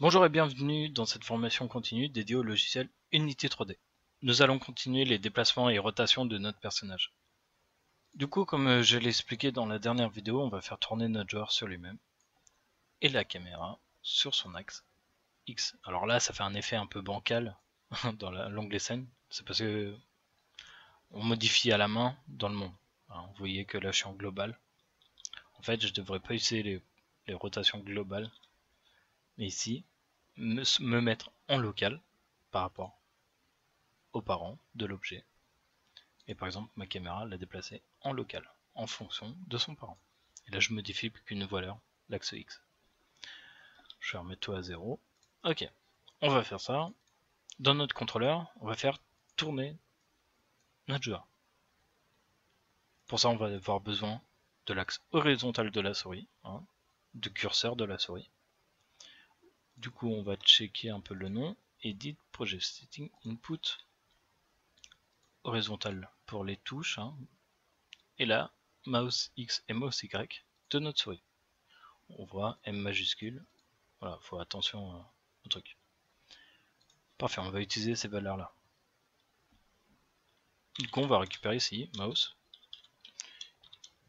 Bonjour et bienvenue dans cette formation continue dédiée au logiciel Unity 3D. Nous allons continuer les déplacements et rotations de notre personnage. Du coup, comme je l'ai expliqué dans la dernière vidéo, on va faire tourner notre joueur sur lui-même et la caméra sur son axe X. Alors là, ça fait un effet un peu bancal dans l'onglet scène. C'est parce que on modifie à la main dans le monde. Alors, vous voyez que là, je suis en global. En fait, je devrais pas utiliser les rotations globales, mais ici, me mettre en local par rapport aux parents de l'objet. Et par exemple, ma caméra l'a déplacée en local, en fonction de son parent. Et là, je modifie plus qu'une valeur, l'axe X. Je vais remettre tout à 0. Ok, on va faire ça. Dans notre contrôleur, on va faire tourner notre joueur. Pour ça, on va avoir besoin de l'axe horizontal de la souris, du curseur de la souris. Du coup, on va checker un peu le nom. Edit Project Setting Input horizontal pour les touches. Et là, mouse X et mouse Y de notre souris. On voit M majuscule. Voilà, faut attention au truc. Parfait, on va utiliser ces valeurs-là. Du coup, on va récupérer ici, mouse,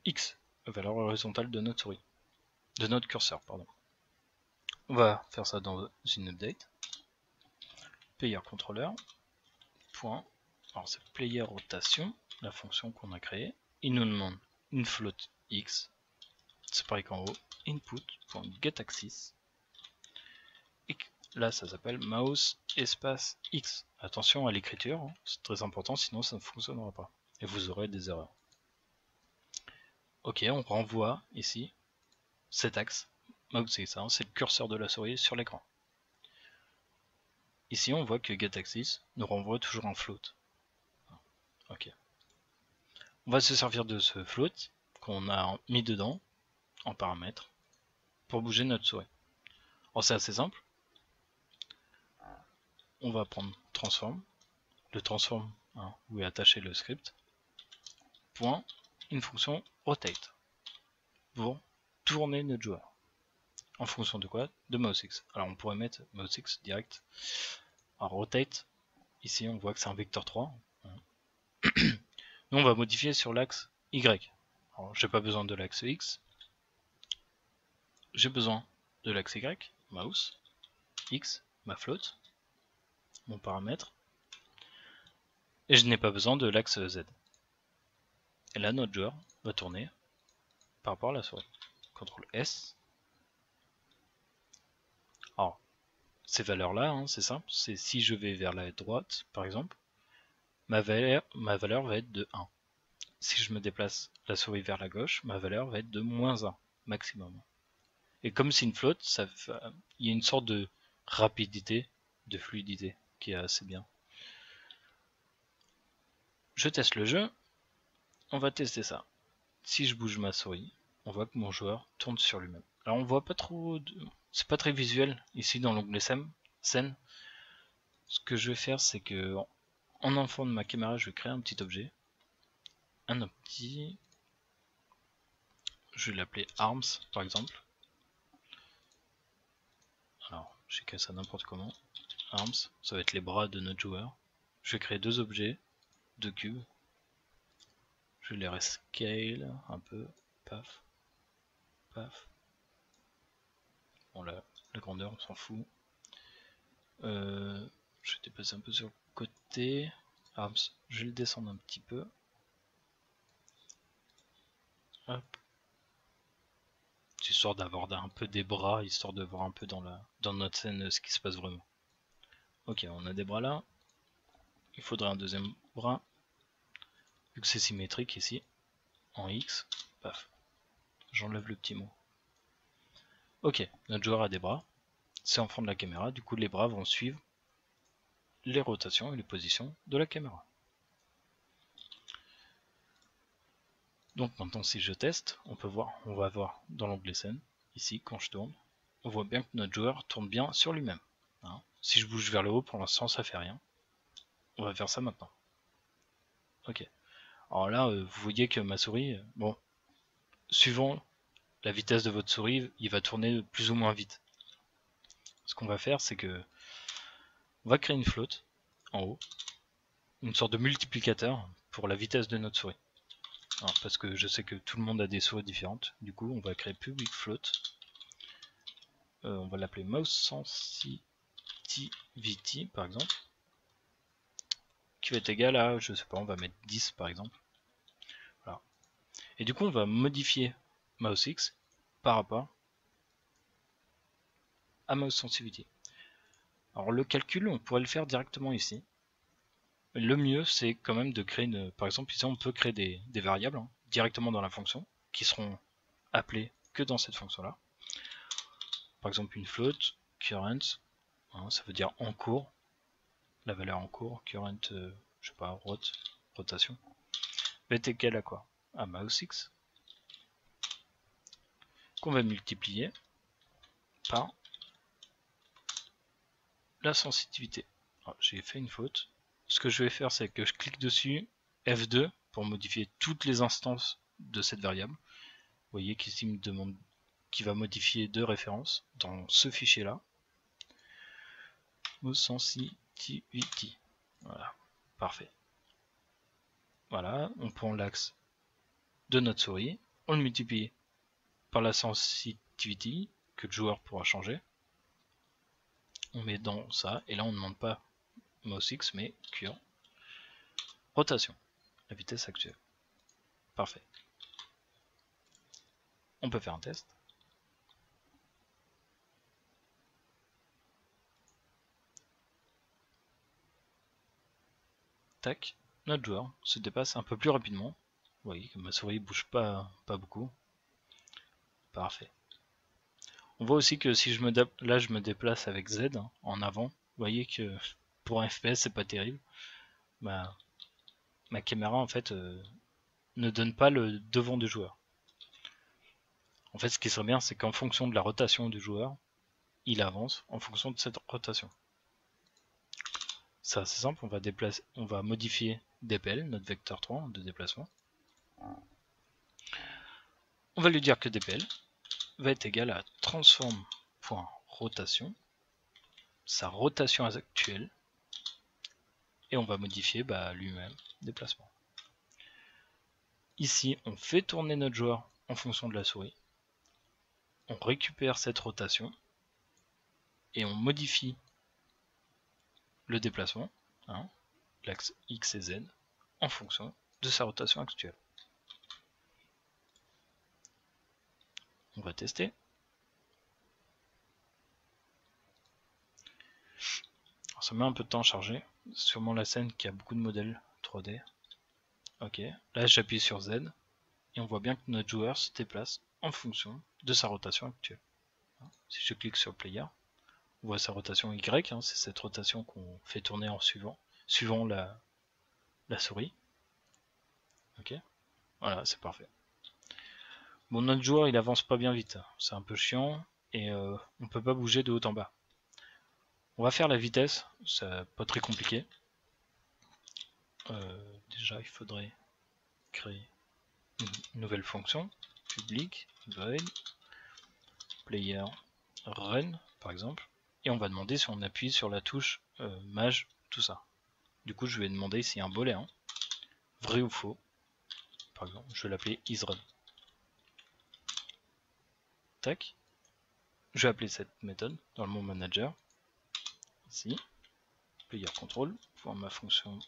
X, valeur horizontale de notre souris, de notre curseur, pardon. On va faire ça dans une update. Player controller, point. Alors c'est player rotation, la fonction qu'on a créée. Il nous demande une float X, c'est pareil qu'en haut, input.getAxis. Et là, ça s'appelle mouse espace X. Attention à l'écriture, c'est très important, sinon ça ne fonctionnera pas. Et vous aurez des erreurs. Ok, on renvoie ici cet axe. Mouse X, c'est le curseur de la souris sur l'écran. Ici, on voit que getAxis nous renvoie toujours un float. Ok. On va se servir de ce float qu'on a mis dedans en paramètres pour bouger notre souris. Alors c'est assez simple. On va prendre transform, le transform où est attaché le script, point, une fonction rotate pour tourner notre joueur. En fonction de quoi? De mouse X. Alors on pourrait mettre mouse X direct. Alors rotate, ici on voit que c'est un vecteur 3. Nous on va modifier sur l'axe Y. Alors j'ai pas besoin de l'axe X. J'ai besoin de l'axe Y, mouse, X, ma float, mon paramètre. Et je n'ai pas besoin de l'axe Z. Et là notre joueur va tourner par rapport à la souris. CTRL S. Alors, ces valeurs-là, c'est simple. C'est si je vais vers la droite, par exemple, ma valeur va être de 1. Si je me déplace la souris vers la gauche, ma valeur va être de moins 1 maximum. Et comme c'est une float, il y a une sorte de rapidité, de fluidité qui est assez bien. Je teste le jeu, on va tester ça. Si je bouge ma souris, on voit que mon joueur tourne sur lui-même. Alors on voit pas trop, c'est pas très visuel ici dans l'onglet scène. Ce que je vais faire, c'est que en enfant de ma caméra, je vais créer un petit objet, je vais l'appeler arms par exemple. Alors j'ai créé ça n'importe comment. Arms, ça va être les bras de notre joueur. Je vais créer deux objets, deux cubes. Je vais les rescale un peu, paf, paf. Bon là, la grandeur, on s'en fout. Je vais dépasser un peu sur le côté. Arms, je vais le descendre un petit peu. Hop. Histoire d'avoir un peu des bras, histoire de voir un peu dans notre scène ce qui se passe vraiment. Ok, on a des bras là. Il faudrait un deuxième bras. Vu que c'est symétrique ici, en X, paf. J'enlève le petit mot. Ok, notre joueur a des bras. C'est en fond de la caméra, du coup les bras vont suivre les rotations et les positions de la caméra. Donc maintenant si je teste, on va voir dans l'onglet scène, ici quand je tourne, on voit bien que notre joueur tourne bien sur lui-même. Si je bouge vers le haut, pour l'instant ça fait rien. On va faire ça maintenant. Ok. Alors là, vous voyez que ma souris, bon, suivant la vitesse de votre souris, il va tourner plus ou moins vite. ce qu'on va faire, c'est que on va créer une float en haut, une sorte de multiplicateur pour la vitesse de notre souris. Alors, parce que je sais que tout le monde a des souris différentes, du coup on va créer public float. On va l'appeler mouse sensitivity par exemple, qui va être égal à, je sais pas, on va mettre 10 par exemple. Voilà. Et du coup on va modifier mousex par rapport à mouse sensitivity. Alors le calcul, on pourrait le faire directement ici. Le mieux, c'est quand même de créer une... Par exemple, ici, on peut créer des variables hein, directement dans la fonction, qui seront appelées que dans cette fonction-là. Par exemple, une float, current, hein, ça veut dire en cours, la valeur en cours, current, je sais pas, rotation, va être égal à quoi? À mousex, qu'on va multiplier par la sensitivité. J'ai fait une faute. Ce que je vais faire, c'est que je clique dessus, F2, pour modifier toutes les instances de cette variable. Vous voyez qu'ici, il me demande qu'il va modifier deux références dans ce fichier-là. Sensitivity. Voilà, parfait. Voilà, on prend l'axe de notre souris, on le multiplie par la sensitivity que le joueur pourra changer. On met dans ça, et là on ne demande pas mousex, mais cure rotation, la vitesse actuelle. Parfait. On peut faire un test. Tac, notre joueur se dépasse un peu plus rapidement. Vous voyez que ma souris bouge pas beaucoup. Parfait. On voit aussi que si je me déplace avec Z hein, en avant, vous voyez que pour un FPS c'est pas terrible. Ma caméra en fait ne donne pas le devant du joueur. En fait ce qui serait bien c'est qu'en fonction de la rotation du joueur, il avance en fonction de cette rotation. C'est assez simple, on va modifier dpl, notre vecteur 3 de déplacement. On va lui dire que dpl va être égal à transform.rotation, sa rotation actuelle, et on va modifier lui-même déplacement. Ici, on fait tourner notre joueur en fonction de la souris, on récupère cette rotation, et on modifie le déplacement, hein, l'axe X et Z, en fonction de sa rotation actuelle. On va tester. Alors, ça met un peu de temps à charger, sûrement la scène qui a beaucoup de modèles 3D. Ok, là j'appuie sur Z, et on voit bien que notre joueur se déplace en fonction de sa rotation actuelle. Si je clique sur Player, on voit sa rotation Y, hein, c'est cette rotation qu'on fait tourner en suivant la souris. Ok, voilà, c'est parfait. Bon, notre joueur il avance pas bien vite, c'est un peu chiant, et on peut pas bouger de haut en bas. On va faire la vitesse, c'est pas très compliqué. Déjà il faudrait créer une nouvelle fonction, public void player run par exemple, et on va demander si on appuie sur la touche maj, tout ça. Du coup je vais demander s'il y a un booléen, vrai ou faux, par exemple je vais l'appeler isRun. Tac, je vais appeler cette méthode dans le mot manager, ici, player control, pour ma fonction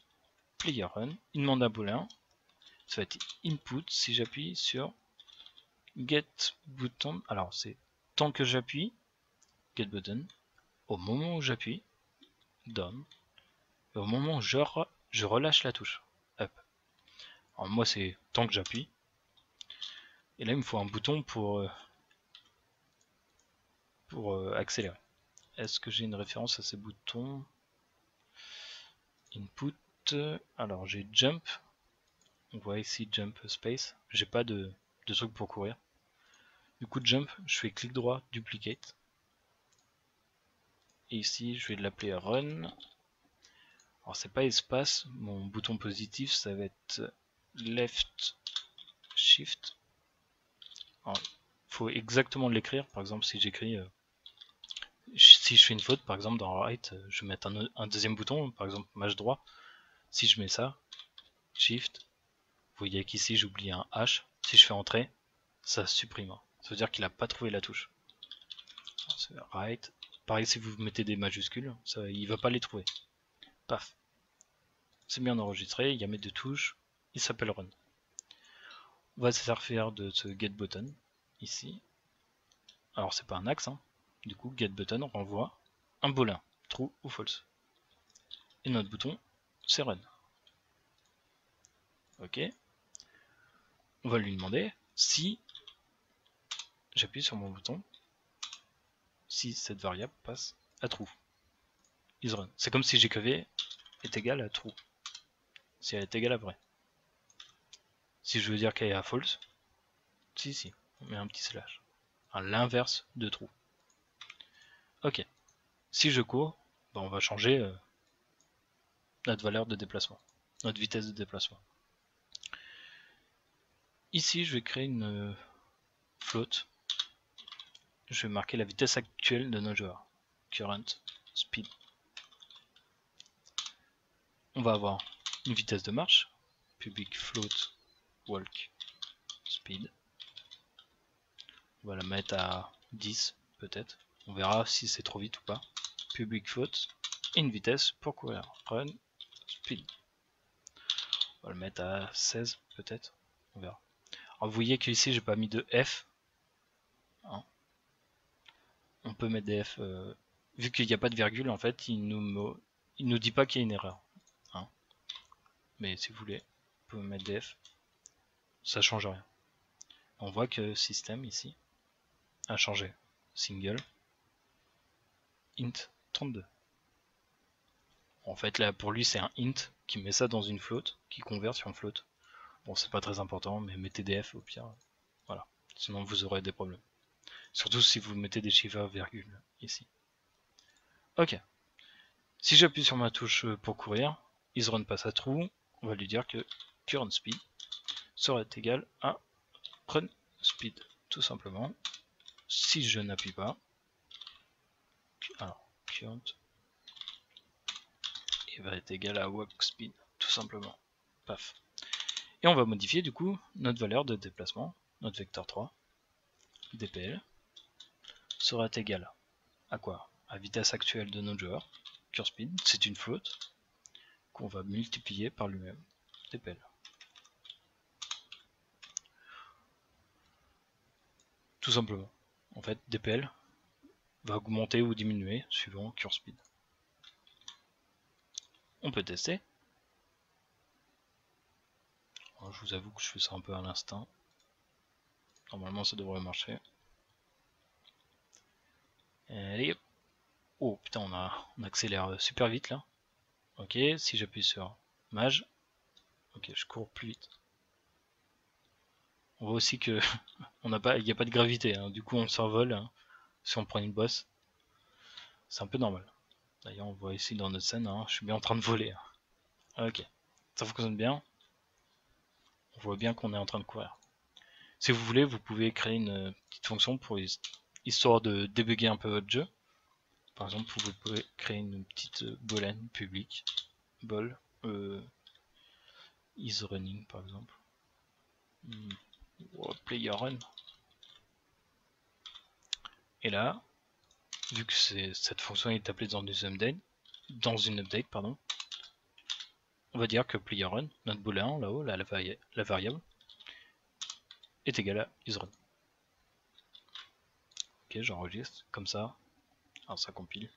player run, il demande un booléen, ça va être input si j'appuie sur get button, alors c'est tant que j'appuie, get button, au moment où j'appuie, down, et au moment où je relâche la touche, up. Alors moi c'est tant que j'appuie, et là il me faut un bouton pour accélérer. Est-ce que j'ai une référence à ces boutons? Input, alors j'ai jump, on voit ici jump space, j'ai pas de truc pour courir. Du coup jump, je fais clic droit, duplicate, et ici je vais l'appeler run. Alors c'est pas espace, mon bouton positif ça va être left shift. Il faut exactement l'écrire, par exemple si j'écris si je fais une faute, par exemple dans Write, je vais mettre un deuxième bouton, par exemple mâche droit. Si je mets ça, Shift, vous voyez qu'ici j'oublie un H. Si je fais entrer, ça supprime. Ça veut dire qu'il n'a pas trouvé la touche. Write. Pareil, si vous mettez des majuscules, ça, il va pas les trouver. Paf. C'est bien enregistré, il y a mes deux touches, il s'appelle Run. On va se servir de ce getButton ici. Alors c'est pas un axe, hein. Du coup getButton renvoie un boolean, true ou false. Et notre bouton c'est Run. Ok. On va lui demander si j'appuie sur mon bouton, si cette variable passe à true. Is Run. C'est comme si gkv est égal à true. Si elle est égale à vrai. Si je veux dire qu'elle est à false, si, on met un petit slash. À l'inverse de true. Ok. Si je cours, ben on va changer notre valeur de déplacement, notre vitesse de déplacement. Ici, je vais créer une float. Je vais marquer la vitesse actuelle de nos joueurs. Current speed. On va avoir une vitesse de marche. Public float walk speed. On va la mettre à 10 peut-être. On verra si c'est trop vite ou pas. Public float et une vitesse pour courir. Run speed. On va le mettre à 16 peut-être. On verra. Alors vous voyez qu'ici j'ai pas mis de F. Hein. On peut mettre des F. Vu qu'il n'y a pas de virgule, en fait, il nous dit pas qu'il y a une erreur. Hein. Mais si vous voulez, vous pouvez mettre des F. Ça change rien. On voit que système ici a changé. Single int 32. En fait là pour lui c'est un int qui met ça dans une float, qui convertit en float. Bon c'est pas très important mais mettez des F au pire. Voilà. Sinon vous aurez des problèmes. Surtout si vous mettez des chiffres virgule ici. Ok. Si j'appuie sur ma touche pour courir, isRun passe à true, on va lui dire que current speed serait égal à run speed, tout simplement. Si je n'appuie pas, alors current il va être égal à walk speed, tout simplement. Paf. Et on va modifier du coup notre valeur de déplacement, notre vecteur 3, dpl, sera égal à quoi? À vitesse actuelle de notre joueur, curSpeed, c'est une float, qu'on va multiplier par lui-même, dpl. Tout simplement. En fait, dpl va augmenter ou diminuer suivant curSpeed. On peut tester. Alors, je vous avoue que je fais ça un peu à l'instinct. Normalement, ça devrait marcher. Allez. Oh putain, on accélère super vite là. Ok, si j'appuie sur Mage, ok, je cours plus vite. On voit aussi que il n'y a pas de gravité, hein. Du coup on s'envole hein, si on prend une bosse. C'est un peu normal. D'ailleurs on voit ici dans notre scène, hein, je suis bien en train de voler. Hein. Ok, ça fonctionne bien. On voit bien qu'on est en train de courir. Si vous voulez, vous pouvez créer une petite fonction pour histoire de débugger un peu votre jeu. Par exemple, vous pouvez créer une petite boolean publique, ball is running par exemple. Player run. Et là, vu que cette fonction est appelée dans une update, pardon, on va dire que player run, notre boolean là-haut, là, la variable, est égale à isRun. Ok, j'enregistre comme ça. Alors ça compile.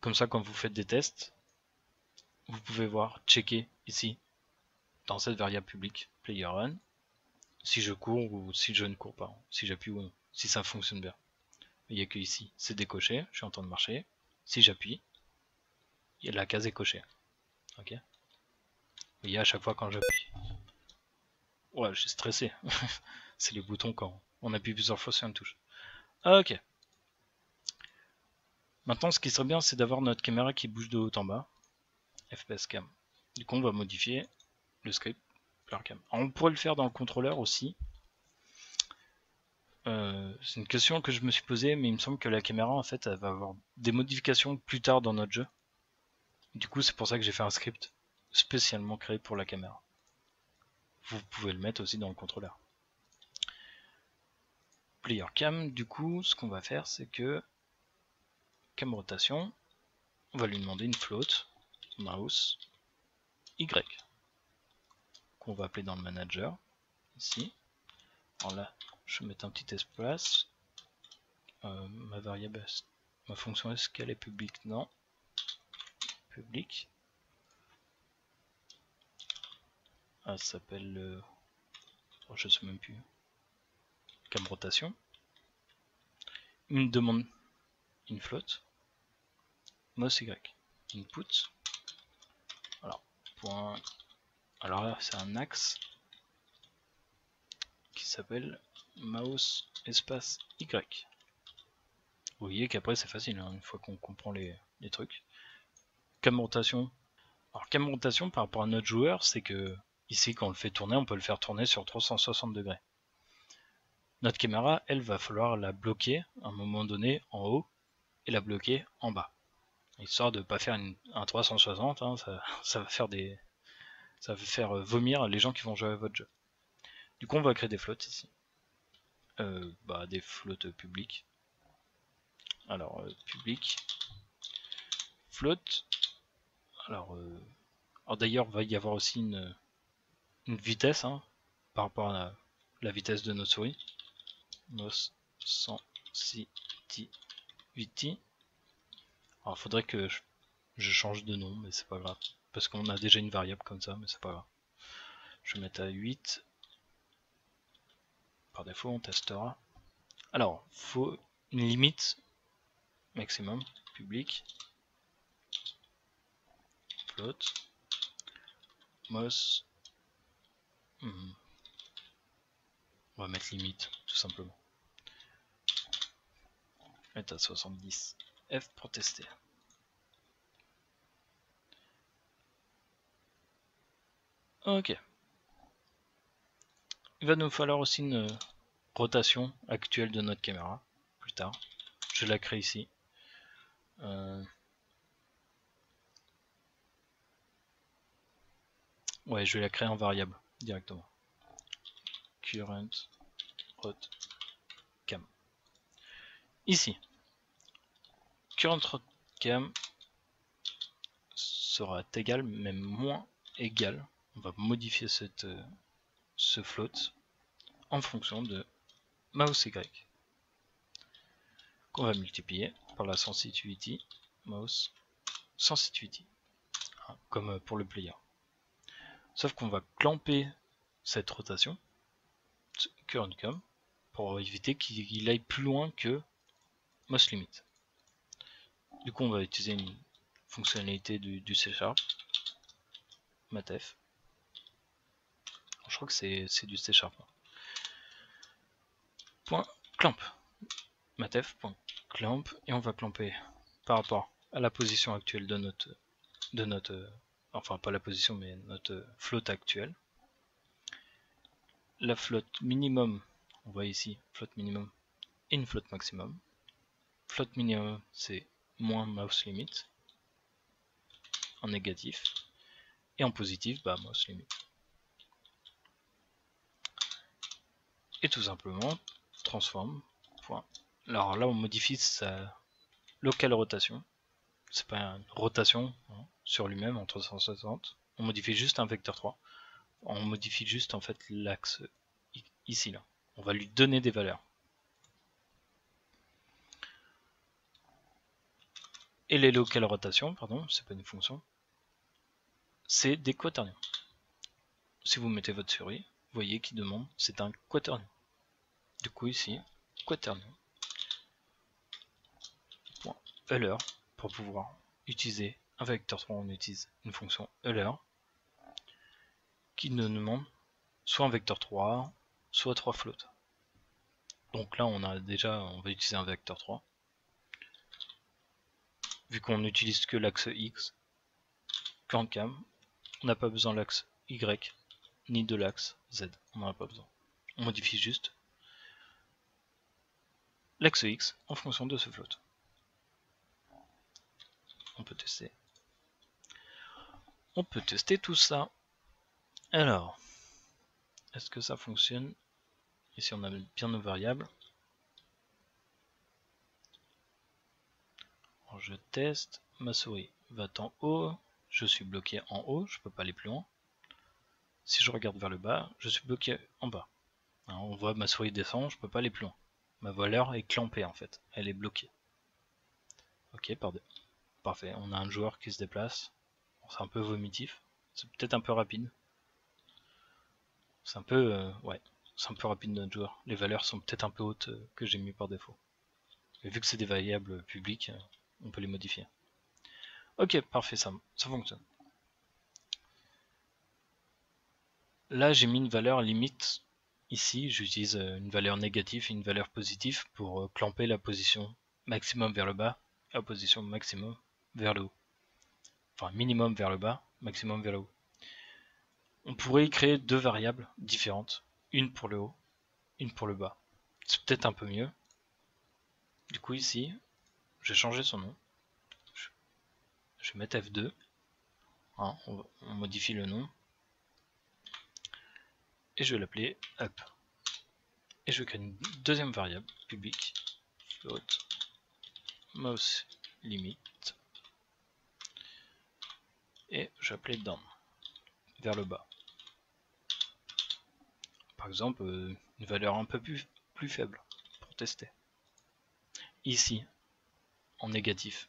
Comme ça, quand vous faites des tests, vous pouvez voir, checker ici, dans cette variable publique, player run, si je cours ou si je ne cours pas, si j'appuie ou non, si ça fonctionne bien. Il n'y a que ici, c'est décoché, je suis en train de marcher. Si j'appuie, la case est cochée. Ok. Vous voyez à chaque fois quand j'appuie. Ouais, je suis stressé. C'est les boutons quand on appuie plusieurs fois sur une touche. Ok. Maintenant, ce qui serait bien, c'est d'avoir notre caméra qui bouge de haut en bas. FPS cam. Du coup, on va modifier le script player cam. Alors, on pourrait le faire dans le contrôleur aussi. C'est une question que je me suis posée, mais il me semble que la caméra en fait elle va avoir des modifications plus tard dans notre jeu. Du coup c'est pour ça que j'ai fait un script spécialement créé pour la caméra. Vous pouvez le mettre aussi dans le contrôleur. Player cam, du coup ce qu'on va faire c'est que cam rotation, on va lui demander une float mouse Y qu'on va appeler dans le manager ici. Alors là je vais mettre un petit espace. Ma variable, ma fonction est-ce qu'elle est publique? Non. Public. Ah, ça s'appelle oh, je sais même plus. Cam rotation. Il me demande une flotte. Mouse Y. Input. Alors, point. Alors là, c'est un axe qui s'appelle mouse espace Y. Vous voyez qu'après c'est facile, hein, une fois qu'on comprend les trucs. Cam rotation. Alors cam rotation par rapport à notre joueur, c'est que ici quand on le fait tourner, on peut le faire tourner sur 360 degrés. Notre caméra, elle, va falloir la bloquer à un moment donné en haut et la bloquer en bas. Histoire de ne pas faire un 360, hein, ça va faire vomir les gens qui vont jouer à votre jeu. Du coup, on va créer des flottes ici. Des flottes publiques. Alors, public, flotte. Alors d'ailleurs, il va y avoir aussi une vitesse hein, par rapport à la vitesse de notre souris. Mouse sensitivity. Alors, il faudrait que je change de nom, mais c'est pas grave. Parce qu'on a déjà une variable comme ça, mais c'est pas grave. Je vais mettre à 8. Par défaut, on testera. Alors, faut une limite maximum, public, float, mouse. On va mettre limite, tout simplement. Mettre à 70. F pour tester. Ok. Il va nous falloir aussi une rotation actuelle de notre caméra, plus tard. Je la crée ici. Ouais, je vais la créer en variable, directement. Current rot cam. Ici. Current rot cam sera égal, même moins égal. On va modifier ce float en fonction de mouse Y qu'on va multiplier par la sensitivity mouse sensitivity hein, comme pour le player. Sauf qu'on va clamper cette rotation current cam pour éviter qu'il aille plus loin que mouse limit. Du coup on va utiliser une fonctionnalité du C#, matf. Je crois que c'est du C#. Point clamp. Matf.clamp et on va clamper par rapport à la position actuelle de notre enfin pas la position mais notre flotte actuelle. La flotte minimum, on voit ici flotte minimum et une flotte maximum. Flotte minimum c'est moins mouse limit en négatif et en positif mouse limit. Et tout simplement transform. Alors là on modifie sa locale rotation. C'est pas une rotation hein, sur lui-même en 360. On modifie juste un vecteur 3. On modifie juste en fait l'axe ici là. On va lui donner des valeurs. Et les locales rotations, pardon, c'est pas une fonction, c'est des quaternions. Si vous mettez votre souris, vous voyez qu'il demande, c'est un quaternion. Du coup ici, quaternion. Euler, pour pouvoir utiliser un vecteur 3, on utilise une fonction Euler qui nous demande soit un vecteur 3, soit 3 flottes. Donc là on va utiliser un vecteur 3. Vu qu'on n'utilise que l'axe X, current cam, on n'a pas besoin de l'axe Y ni de l'axe Z, on n'en a pas besoin. On modifie juste l'axe X en fonction de ce float. On peut tester. On peut tester tout ça. Alors, est-ce que ça fonctionne? Ici on a bien nos variables. Alors, je teste, ma souris va en haut, je suis bloqué en haut, je peux pas aller plus loin. Si je regarde vers le bas, je suis bloqué en bas. Alors, on voit ma souris descend, je peux pas aller plus loin. Ma valeur est clampée en fait, elle est bloquée. Ok, parfait, on a un joueur qui se déplace. C'est un peu vomitif, c'est peut-être un peu rapide. C'est un peu, ouais, c'est un peu rapide notre joueur. Les valeurs sont peut-être un peu hautes que j'ai mis par défaut. Et vu que c'est des variables publiques, on peut les modifier. Ok, parfait, ça fonctionne. Là, j'ai mis une valeur limite. Ici, j'utilise une valeur négative et une valeur positive pour clamper la position maximum vers le bas et la position maximum vers le haut. Enfin, minimum vers le bas, maximum vers le haut. On pourrait créer deux variables différentes, une pour le haut, une pour le bas. C'est peut-être un peu mieux. Du coup, ici, je vais changer son nom. Je vais mettre F2. Hein, on modifie le nom. Et je vais l'appeler up. Et je vais créer une deuxième variable publique, float mouse limit. Et je vais appeler down, vers le bas. Par exemple, une valeur un peu plus faible pour tester. Ici, en négatif.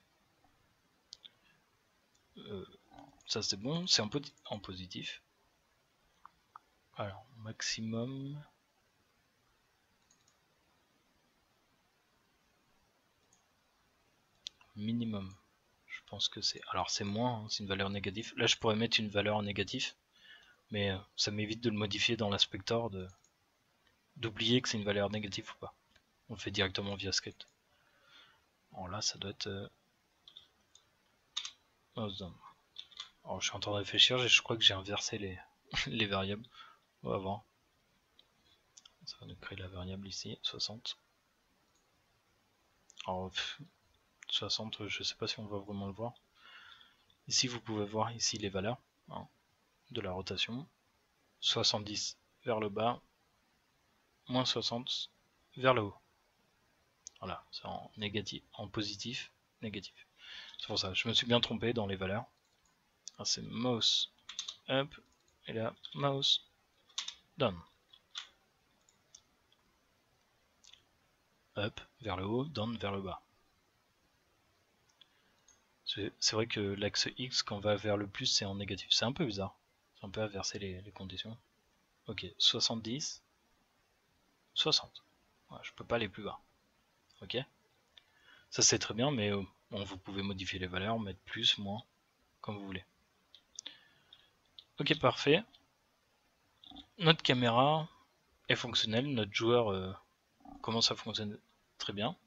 Ça c'est bon, c'est en positif. Alors, maximum. Minimum. Je pense que c'est. Alors c'est moins, hein, c'est une valeur négative. Là je pourrais mettre une valeur en négatif. Mais ça m'évite de le modifier dans l'inspecteur, d'oublier que c'est une valeur négative ou pas. On le fait directement via script. Alors là ça doit être. Alors je suis en train de réfléchir, je crois que j'ai inversé les variables. On va voir. Ça va nous créer la variable ici, 60. Alors 60, je sais pas si on va vraiment le voir. Ici vous pouvez voir ici les valeurs hein, de la rotation. 70 vers le bas, moins 60 vers le haut. Voilà, c'est en négatif, en positif, négatif. C'est pour ça, je me suis bien trompé dans les valeurs. C'est mouse up et là mouse down. Up vers le haut, down vers le bas. C'est vrai que l'axe X, quand on va vers le plus, c'est en négatif. C'est un peu bizarre. C'est un peu inverser les conditions. Ok, 70, 60. Ouais, je peux pas aller plus bas. Ok. Ça c'est très bien, mais bon, vous pouvez modifier les valeurs, mettre plus, moins, comme vous voulez. Ok, parfait. Notre caméra est fonctionnelle, notre joueur commence à fonctionner très bien.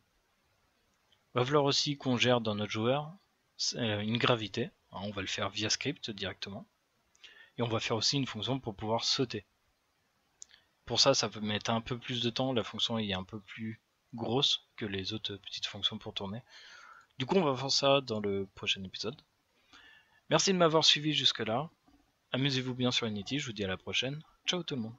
Il va falloir aussi qu'on gère dans notre joueur une gravité. On va le faire via script directement. Et on va faire aussi une fonction pour pouvoir sauter. Pour ça, ça peut mettre un peu plus de temps. La fonction est un peu plus grosse que les autres petites fonctions pour tourner. Du coup, on va faire ça dans le prochain épisode. Merci de m'avoir suivi jusque là. Amusez-vous bien sur Unity. Je vous dis à la prochaine. Ciao tout le monde.